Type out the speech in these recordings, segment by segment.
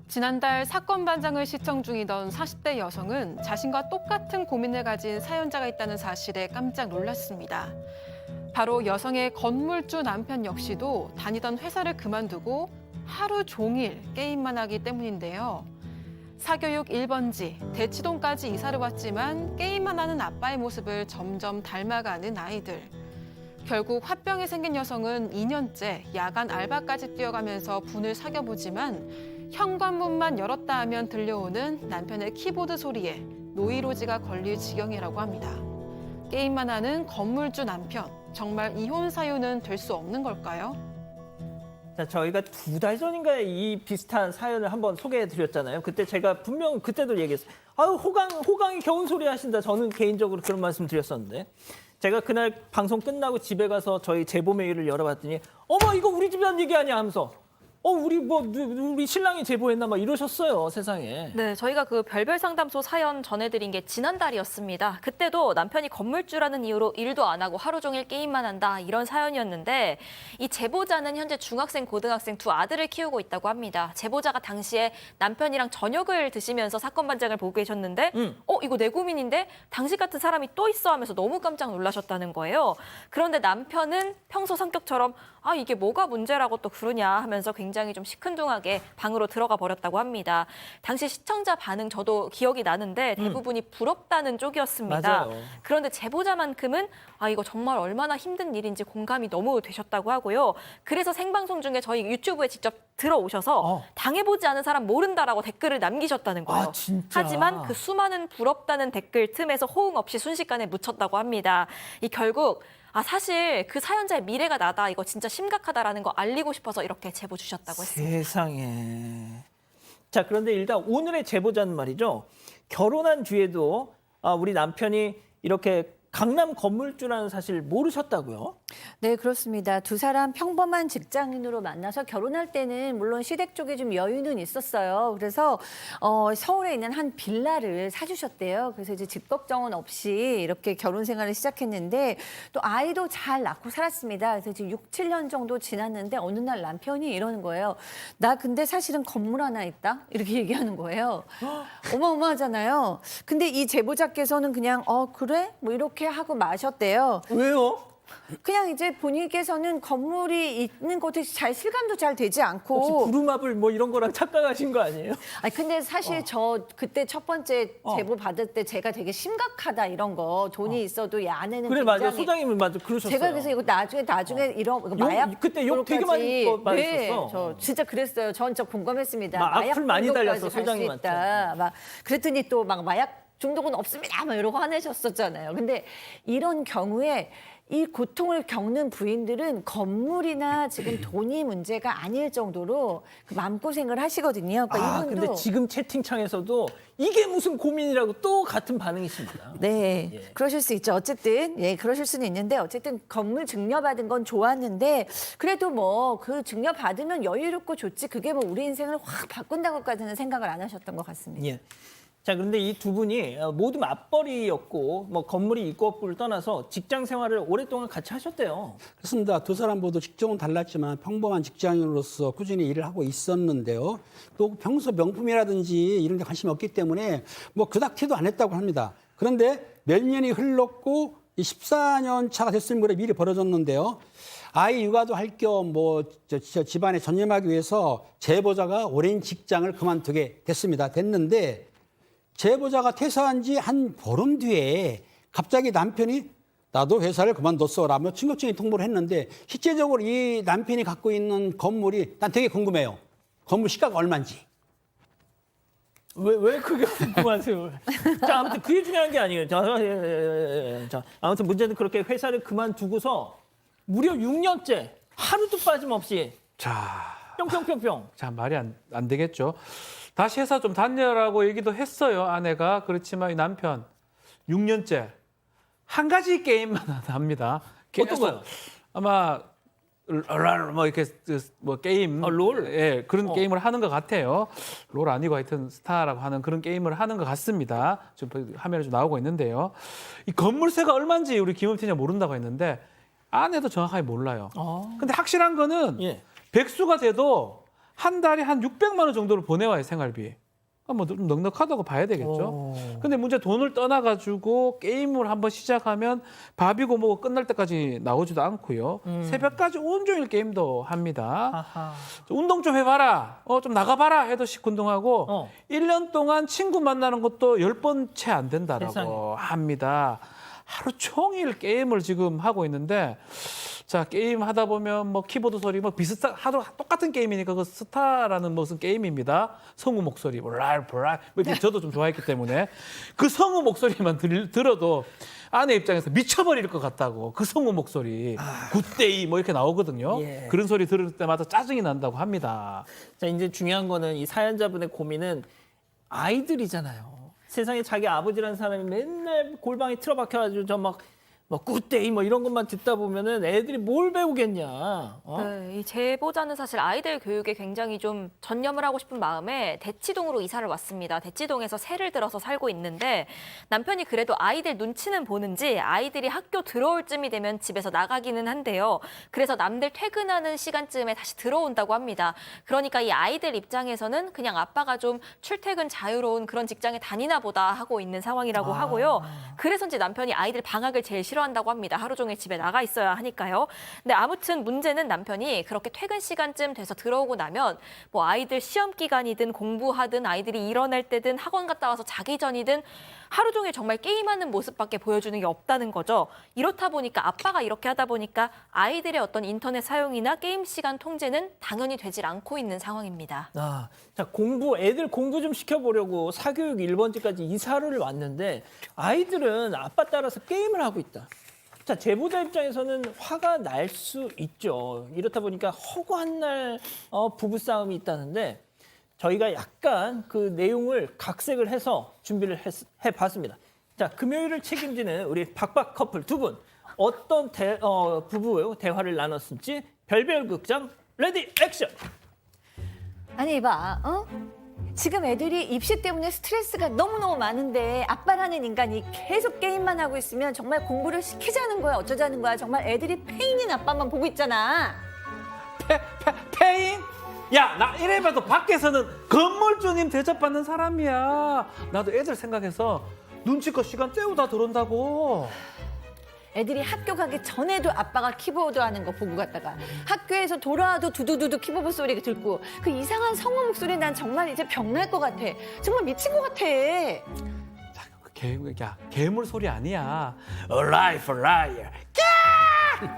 지난달 사건 반장을 시청 중이던 40대 여성은 자신과 똑같은 고민을 가진 사연자가 있다는 사실에 깜짝 놀랐습니다. 바로 여성의 건물주 남편 역시도 다니던 회사를 그만두고 하루 종일 게임만 하기 때문인데요. 사교육 1번지, 대치동까지 이사를 왔지만 게임만 하는 아빠의 모습을 점점 닮아가는 아이들. 결국 화병이 생긴 여성은 2년째 야간 알바까지 뛰어가면서 분을 사겨보지만 현관문만 열었다 하면 들려오는 남편의 키보드 소리에 노이로지가 걸릴 지경이라고 합니다. 게임만 하는 건물주 남편, 정말 이혼 사유는 될 수 없는 걸까요? 자, 저희가 2달 전인가에 이 비슷한 사연을 한번 소개해드렸잖아요. 그때 제가 분명 그때도 얘기했어요. 아유, 호강이 겨운 소리 하신다. 저는 개인적으로 그런 말씀 드렸었는데. 제가 그날 방송 끝나고 집에 가서 저희 제보 메일을 열어봤더니 어머, 이거 우리 집에 한 얘기 아니야 하면서 우리 신랑이 제보했나 막 이러셨어요, 세상에. 네, 저희가 그 별별 상담소 사연 전해드린 게 지난달이었습니다. 그때도 남편이 건물주라는 이유로 일도 안 하고 하루 종일 게임만 한다 이런 사연이었는데 이 제보자는 현재 중학생, 고등학생 두 아들을 키우고 있다고 합니다. 제보자가 당시에 남편이랑 저녁을 드시면서 사건 반장을 보고 계셨는데 이거 내 고민인데 당신 같은 사람이 또 있어 하면서 너무 깜짝 놀라셨다는 거예요. 그런데 남편은 평소 성격처럼 이게 뭐가 문제라고 또 그러냐 하면서 굉장히 좀 시큰둥하게 방으로 들어가 버렸다고 합니다. 당시 시청자 반응 저도 기억이 나는데 대부분이 부럽다는 쪽이었습니다. 맞아요. 그런데 제보자만큼은 이거 정말 얼마나 힘든 일인지 공감이 너무 되셨다고 하고요. 그래서 생방송 중에 저희 유튜브에 직접 들어오셔서 당해보지 않은 사람 모른다라고 댓글을 남기셨다는 거예요. 아, 진짜? 하지만 그 수많은 부럽다는 댓글 틈에서 호응 없이 순식간에 묻혔다고 합니다. 결국 사실 그 사연자의 미래가 나다, 이거 진짜 심각하다라는 거 알리고 싶어서 이렇게 제보 주셨다고 했습니다. 세상에. 자, 그런데 일단 오늘의 제보자는 말이죠. 결혼한 뒤에도 우리 남편이 이렇게 강남 건물주라는 사실 모르셨다고요? 네, 그렇습니다. 두 사람 평범한 직장인으로 만나서 결혼할 때는 물론 시댁 쪽에 좀 여유는 있었어요. 그래서 서울에 있는 한 빌라를 사주셨대요. 그래서 이제 집 걱정은 없이 이렇게 결혼 생활을 시작했는데 또 아이도 잘 낳고 살았습니다. 그래서 지금 6, 7년 정도 지났는데 어느 날 남편이 이러는 거예요. 나 근데 사실은 건물 하나 있다? 이렇게 얘기하는 거예요. 어마어마하잖아요. 근데 이 제보자께서는 그냥 그래? 뭐 이렇게 하고 마셨대요. 왜요? 그냥 이제 본인께서는 건물이 있는 것에 잘 실감도 잘 되지 혹시 않고. 부루마블 뭐 이런 거랑 착각하신 거 아니에요? 근데 사실 저 그때 첫 번째 제보 받을 때 제가 되게 심각하다 이런 거. 돈이 있어도 이 아내는 그래, 굉장히. 맞아. 소장님은 맞아. 그러셨어요. 제가 그래서 이거 나중에 이런 이거 마약 그때 욕 되게 많이 네, 받으셨어. 저 진짜 그랬어요. 전 진짜 공감했습니다. 막 악플 많이 중독까지 달렸어, 갈수 소장님한테. 있다. 막 그랬더니 또 막 마약 중독은 없습니다. 막 이러고 화내셨었잖아요. 근데 이런 경우에 이 고통을 겪는 부인들은 건물이나 지금 돈이 문제가 아닐 정도로 그 마음고생을 하시거든요. 그러니까 이분도. 근데 지금 채팅창에서도 이게 무슨 고민이라고 또 같은 반응이십니다. 네, 예. 그러실 수 있죠. 어쨌든 그러실 수는 있는데 어쨌든 건물 증여받은 건 좋았는데 그래도 뭐 그 증여받으면 여유롭고 좋지 그게 뭐 우리 인생을 확 바꾼다고까지는 생각을 안 하셨던 것 같습니다. 예. 자, 그런데 이 두 분이 모두 맞벌이였고 뭐 건물이 있고 없고를 떠나서 직장 생활을 오랫동안 같이 하셨대요. 그렇습니다. 두 사람 모두 직종은 달랐지만 평범한 직장인으로서 꾸준히 일을 하고 있었는데요. 또 평소 명품이라든지 이런 데 관심이 없기 때문에 뭐 그닥 티도 안 했다고 합니다. 그런데 몇 년이 흘렀고 14년 차가 됐을 무렵 일이 벌어졌는데요. 아이 육아도 할 겸 집안에 전념하기 위해서 제보자가 오랜 직장을 그만두게 됐는데 제보자가 퇴사한 지 한 보름 뒤에 갑자기 남편이 나도 회사를 그만뒀어라며 충격적인 통보를 했는데 실제적으로 이 남편이 갖고 있는 건물이 난 되게 궁금해요. 건물 시가가 얼마인지. 왜 그게 궁금하세요? 자, 아무튼 그게 중요한 게 아니에요. 자, 아무튼 문제는 그렇게 회사를 그만두고서 무려 6년째 하루도 빠짐없이 자, 뿅뿅뿅뿅. 말이 안 되겠죠. 다시 회사 좀 다녀라고 얘기도 했어요, 아내가. 그렇지만 이 남편 6년째 한 가지 게임만 합니다. 어떤 거요? 아마 뭐 이렇게 뭐 게임, 롤? 예, 그런 게임을 하는 것 같아요. 롤 아니고 하여튼 스타라고 하는 그런 게임을 하는 것 같습니다. 지금 화면에 좀 나오고 있는데요. 이 건물세가 얼마인지 우리 김은태가 모른다고 했는데 아내도 정확하게 몰라요. 근데 확실한 거는 예. 백수가 돼도 한 달에 한 600만 원 정도를 보내와요, 생활비. 뭐 좀 넉넉하다고 봐야 되겠죠. 근데 문제 돈을 떠나가지고 게임을 한번 시작하면 밥이고 뭐고 끝날 때까지 나오지도 않고요. 새벽까지 온종일 게임도 합니다. 아하. 운동 좀 해봐라. 좀 나가봐라 해도 시큰둥하고 1년 동안 친구 만나는 것도 10번 채 안 된다라고 세상에. 합니다. 하루 종일 게임을 지금 하고 있는데 자, 게임 하다 보면 뭐 키보드 소리 뭐 비슷한 하도 똑같은 게임이니까 그 스타라는 무슨 게임입니다. 성우 목소리 볼랄 저도 좀 좋아했기 때문에 그 성우 목소리만 들어도 아내 입장에서 미쳐버릴 것 같다고 그 성우 목소리 굿데이 뭐 이렇게 나오거든요. 예. 그런 소리 들을 때마다 짜증이 난다고 합니다. 자, 이제 중요한 거는 이 사연자분의 고민은 아이들이잖아요. 세상에 자기 아버지라는 사람이 맨날 골방에 틀어박혀가지고 뭐 굿데이 뭐 이런 것만 듣다 보면은 애들이 뭘 배우겠냐. 네, 이 제보자는 사실 아이들 교육에 굉장히 좀 전념을 하고 싶은 마음에 대치동으로 이사를 왔습니다. 대치동에서 새를 들어서 살고 있는데 남편이 그래도 아이들 눈치는 보는지 아이들이 학교 들어올 쯤이 되면 집에서 나가기는 한데요. 그래서 남들 퇴근하는 시간쯤에 다시 들어온다고 합니다. 그러니까 이 아이들 입장에서는 그냥 아빠가 좀 출퇴근 자유로운 그런 직장에 다니나 보다 하고 있는 상황이라고 하고요. 그래서인지 남편이 아이들 방학을 제일 싫어한다고 합니다. 하루 종일 집에 나가 있어야 하니까요. 근데 아무튼 문제는 남편이 그렇게 퇴근 시간쯤 돼서 들어오고 나면 뭐 아이들 시험 기간이든 공부하든 아이들이 일어날 때든 학원 갔다 와서 자기 전이든 하루 종일 정말 게임하는 모습밖에 보여주는 게 없다는 거죠. 이렇다 보니까 아빠가 이렇게 하다 보니까 아이들의 어떤 인터넷 사용이나 게임 시간 통제는 당연히 되질 않고 있는 상황입니다. 자, 애들 공부 좀 시켜보려고 사교육 1번지까지 이사를 왔는데 아이들은 아빠 따라서 게임을 하고 있다. 자, 제보자 입장에서는 화가 날 수 있죠. 이렇다 보니까 허구한 날 부부싸움이 있다는데 저희가 약간 그 내용을 각색을 해서 준비를 해봤습니다. 자, 금요일을 책임지는 우리 박박 커플 두 분 어떤 부부 대화를 나눴을지 별별 극장 레디 액션. 아니 봐, 지금 애들이 입시 때문에 스트레스가 너무너무 많은데 아빠라는 인간이 계속 게임만 하고 있으면 정말 공부를 시키자는 거야 어쩌자는 거야. 정말 애들이 페인인 아빠만 보고 있잖아. 페인? 야, 나 이래봐도 밖에서는 건물주님 대접받는 사람이야. 나도 애들 생각해서 눈치껏 시간 때우다 들어온다고. 애들이 학교 가기 전에도 아빠가 키보드 하는 거 보고 갔다가 학교에서 돌아와도 두두두두 키보드 소리가 듣고 그 이상한 성우 목소리 난 정말 이제 병날 것 같아. 정말 미친 것 같아. 괴물 소리 아니야. Alive, liar.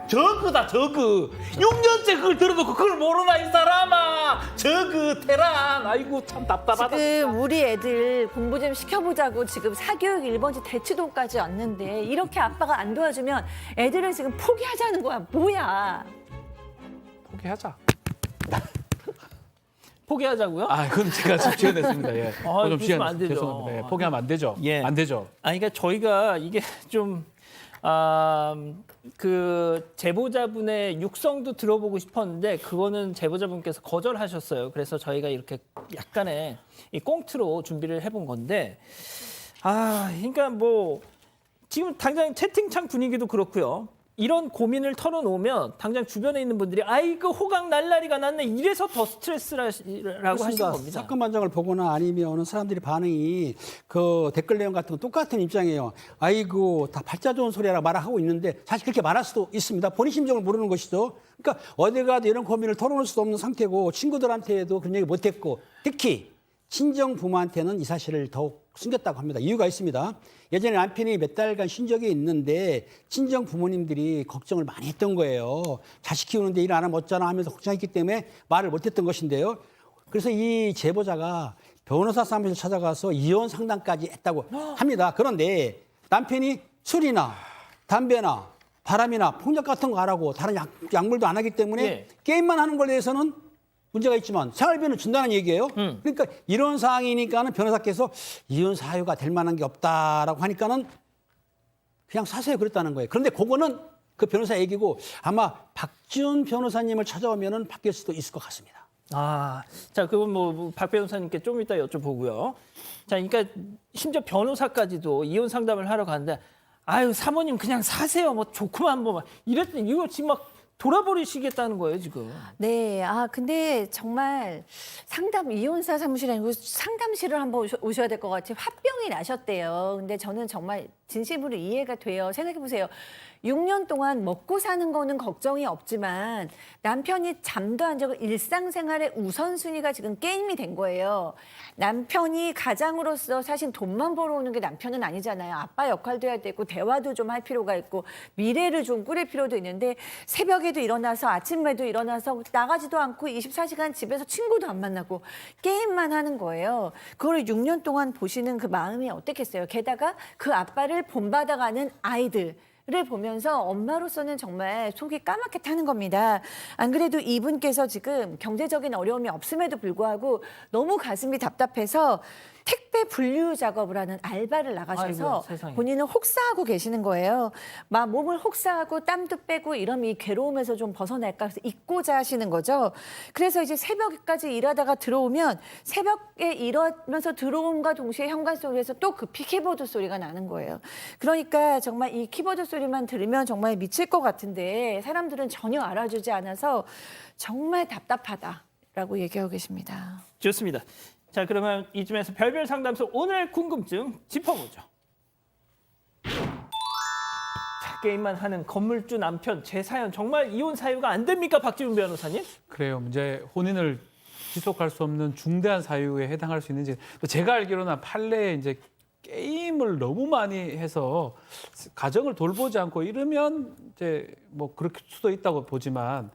저그다, 저그. 6년째 그걸 들어놓고 그걸 모르나, 이 사람아. 저그, 테란. 아이고, 참 답답하다. 지금 우리 애들 공부 좀 시켜보자고 지금 사교육 1번지 대치동까지 왔는데 이렇게 아빠가 안 도와주면 애들은 지금 포기하자는 거야. 뭐야. 포기하자. 포기하자고요? 그건 제가 좀 지어냈습니다. 예. 좀 그러시면 안 되죠. 죄송합니다. 예, 포기하면 안 되죠. 예. 안 되죠. 그러니까 저희가 이게 좀 그 제보자분의 육성도 들어보고 싶었는데 그거는 제보자분께서 거절하셨어요. 그래서 저희가 이렇게 약간의 이 꽁트로 준비를 해본 건데 그러니까 뭐 지금 당장 채팅창 분위기도 그렇고요. 이런 고민을 털어놓으면 당장 주변에 있는 분들이 아이고 호강 날라리가 났네 이래서 더 스트레스라고 하신 겁니다. 사건 반장을 보거나 아니면 사람들이 반응이 그 댓글 내용 같은 거 똑같은 입장이에요. 아이고 다 발자 좋은 소리라고 말하고 있는데 사실 그렇게 말할 수도 있습니다. 본인 심정을 모르는 것이죠. 그러니까 어디 가도 이런 고민을 털어놓을 수도 없는 상태고 친구들한테도 그런 얘기 못했고 특히 친정 부모한테는 이 사실을 더욱 숨겼다고 합니다. 이유가 있습니다. 예전에 남편이 몇 달간 쉰 적이 있는데 친정 부모님들이 걱정을 많이 했던 거예요. 자식 키우는데 일 안 하면 어쩌나 하면서 걱정했기 때문에 말을 못했던 것인데요. 그래서 이 제보자가 변호사 사무실 찾아가서 이혼 상담까지 했다고 합니다. 그런데 남편이 술이나 담배나 바람이나 폭력 같은 거 안 하고 다른 약물도 안 하기 때문에 예. 게임만 하는 거에 대해서는 문제가 있지만 생활비는 준다는 얘기예요. 그러니까 이런 상황이니까는 변호사께서 이혼 사유가 될 만한 게 없다라고 하니까는 그냥 사세요 그랬다는 거예요. 그런데 그거는 그 변호사 얘기고 아마 박지훈 변호사님을 찾아오면은 바뀔 수도 있을 것 같습니다. 자, 그건 뭐 박 변호사님께 좀 이따 여쭤보고요. 자, 그러니까 심지어 변호사까지도 이혼 상담을 하러 가는데 아유 사모님 그냥 사세요 뭐 좋구만 뭐 이랬더니 이거 지금 막 돌아버리시겠다는 거예요, 지금. 네, 근데 정말 이혼사 사무실이 아니고 상담실을 한번 오셔야 될 것 같아요. 화병이 나셨대요. 근데 저는 정말 진심으로 이해가 돼요. 생각해보세요. 6년 동안 먹고 사는 거는 걱정이 없지만 남편이 잠도 안 자고 일상생활의 우선순위가 지금 게임이 된 거예요. 남편이 가장으로서 사실 돈만 벌어오는 게 남편은 아니잖아요. 아빠 역할도 해야 되고 대화도 좀 할 필요가 있고 미래를 좀 꾸릴 필요도 있는데 새벽에도 일어나서 아침에도 일어나서 나가지도 않고 24시간 집에서 친구도 안 만나고 게임만 하는 거예요. 그걸 6년 동안 보시는 그 마음이 어떻겠어요. 게다가 그 아빠를 본받아가는 아이들 를 보면서 엄마로서는 정말 속이 까맣게 타는 겁니다. 안 그래도 이분께서 지금 경제적인 어려움이 없음에도 불구하고 너무 가슴이 답답해서 택배 분류 작업을 하는 알바를 나가셔서 아이고, 세상에. 본인은 혹사하고 계시는 거예요. 막 몸을 혹사하고 땀도 빼고 이러면 이 괴로움에서 좀 벗어날까 해서 잊고자 하시는 거죠. 그래서 이제 새벽까지 일하다가 들어오면 새벽에 일하면서 들어옴과 동시에 현관 소리에서 또 그 키보드 소리가 나는 거예요. 그러니까 정말 이 키보드 소리만 들으면 정말 미칠 것 같은데 사람들은 전혀 알아주지 않아서 정말 답답하다라고 얘기하고 계십니다. 좋습니다. 자, 그러면 이쯤에서 별별 상담소 오늘 궁금증 짚어보죠. 자, 게임만 하는 건물주 남편 제 사연 정말 이혼 사유가 안 됩니까, 박지훈 변호사님? 그래요. 이제 혼인을 지속할 수 없는 중대한 사유에 해당할 수 있는지 제가 알기로는 판례에 이제 게임을 너무 많이 해서 가정을 돌보지 않고 이러면 이제 뭐 그럴 수도 있다고 보지만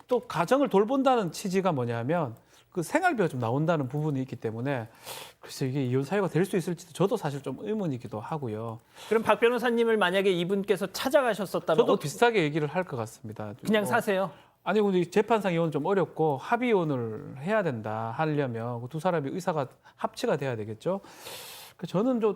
또 가정을 돌본다는 취지가 뭐냐면 그 생활비가 좀 나온다는 부분이 있기 때문에 글쎄 이게 이혼 사유가 될 수 있을지도 저도 사실 좀 의문이기도 하고요. 그럼 박 변호사님을 만약에 이분께서 찾아가셨었다면 저도 비슷하게 얘기를 할 것 같습니다. 그냥 뭐, 사세요? 아니 근데 재판상 이혼은 좀 어렵고 합의 이혼을 해야 된다 하려면 두 사람이 의사가 합치가 돼야 되겠죠. 저는 좀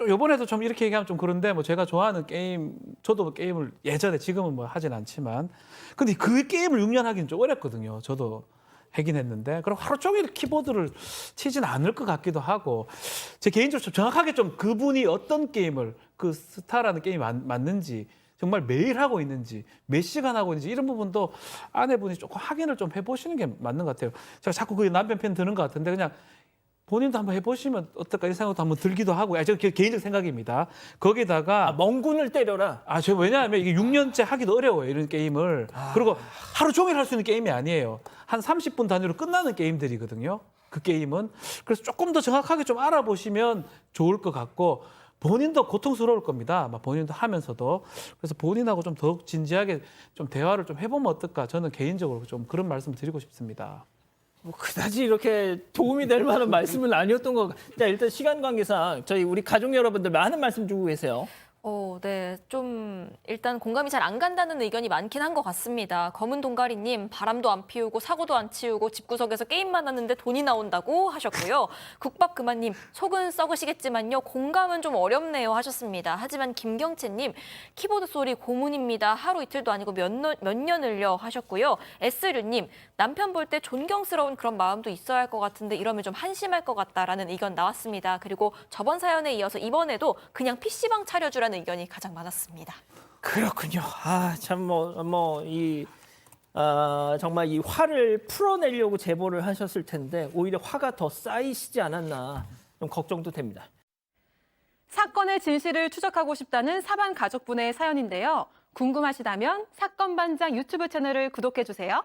이번에도 좀 이렇게 얘기하면 좀 그런데 뭐 제가 좋아하는 게임 저도 게임을 예전에 지금은 뭐 하진 않지만 근데 그 게임을 6년 하기는 좀 어렵거든요. 저도 하긴 했는데 그럼 하루 종일 키보드를 치진 않을 것 같기도 하고 제 개인적으로 좀 정확하게 좀 그분이 어떤 게임을 그 스타라는 게임이 맞는지 정말 매일 하고 있는지 몇 시간 하고 있는지 이런 부분도 아내분이 조금 확인을 좀 해보시는 게 맞는 것 같아요. 제가 자꾸 그 남편 편 드는 것 같은데 그냥 본인도 한번 해보시면 어떨까 이 생각도 한번 들기도 하고 저 개인적 생각입니다. 거기다가 멍군을 때려라. 저 왜냐하면 이게 6년째 하기도 어려워요 이런 게임을. 그리고 하루 종일 할 수 있는 게임이 아니에요. 한 30분 단위로 끝나는 게임들이거든요. 그 게임은. 그래서 조금 더 정확하게 좀 알아보시면 좋을 것 같고 본인도 고통스러울 겁니다. 아마 본인도 하면서도. 그래서 본인하고 좀 더욱 진지하게 좀 대화를 좀 해보면 어떨까. 저는 개인적으로 좀 그런 말씀 드리고 싶습니다. 뭐 그다지 이렇게 도움이 될 만한 말씀은 아니었던 것 같아요. 자, 일단 시간 관계상 저희 우리 가족 여러분들 많은 말씀 주고 계세요. 네. 좀 일단 공감이 잘 안 간다는 의견이 많긴 한 것 같습니다. 검은 동가리님, 바람도 안 피우고 사고도 안 치우고 집구석에서 게임만 하는데 돈이 나온다고 하셨고요. 국밥 그만님, 속은 썩으시겠지만요. 공감은 좀 어렵네요 하셨습니다. 하지만 김경채님, 키보드 소리 고문입니다. 하루 이틀도 아니고 몇 년을요 하셨고요. S류님, 남편 볼 때 존경스러운 그런 마음도 있어야 할 것 같은데 이러면 좀 한심할 것 같다라는 의견 나왔습니다. 그리고 저번 사연에 이어서 이번에도 그냥 PC방 차려주라는 의견이 가장 많았습니다. 그렇군요. 참 정말 이 화를 풀어내려고 제보를 하셨을 텐데 오히려 화가 더 쌓이시지 않았나 좀 걱정도 됩니다. 사건의 진실을 추적하고 싶다는 사반 가족분의 사연인데요. 궁금하시다면 사건 반장 유튜브 채널을 구독해 주세요.